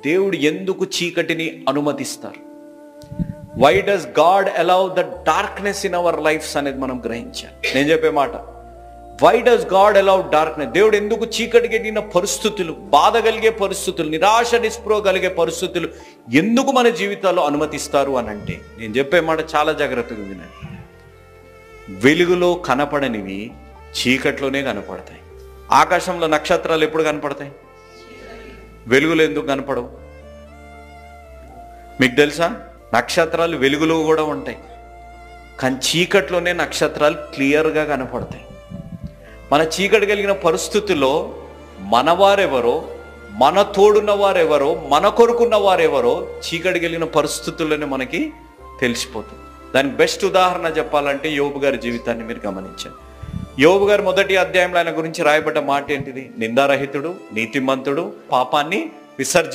దేవుడు ఎందుకు చీకటిని అనుమతిస్తారు? Why does God allow the darkness in our lifes అనేది మనం గ్రహించాలి. నేను చెప్పే మాట, why does God allow darkness? దేవుడు ఎందుకు చీకటి కలిగిన పరిస్థితులు, బాధ కలిగే పరిస్థితులు, నిరాశ నిస్పృహ కలిగే పరిస్థితులు ఎందుకు మన జీవితాల్లో అనుమతిస్తారు అని అంటే, నేను చెప్పే మాట చాలా జాగ్రత్తగా వినండి. వెలుగులో కనపడనివి చీకట్లోనే కనపడతాయి. ఆకాశంలో నక్షత్రాలు ఎప్పుడు కనపడతాయి? వెలుగులో ఎందుకు కనపడవు? మీకు తెలుసా? నక్షత్రాలు వెలుగులో కూడా ఉంటాయి, కానీ చీకట్లోనే నక్షత్రాలు క్లియర్గా కనపడతాయి. మన చీకటి కలిగిన పరిస్థితుల్లో మనవారెవరో, మన తోడున్న వారెవరో, మన కొరుకున్న వారెవరో చీకటి కలిగిన పరిస్థితుల్లోనే మనకి తెలిసిపోతుంది. దానికి బెస్ట్ ఉదాహరణ చెప్పాలంటే యోబు గారి జీవితాన్ని మీరు గమనించండి. యోబు గారి మొదటి అధ్యాయంలో ఆయన గురించి రాయబడ్డ మాట ఏంటిది? నిందారహితుడు, నీతిమంతుడు, పాపాన్ని విసర్జి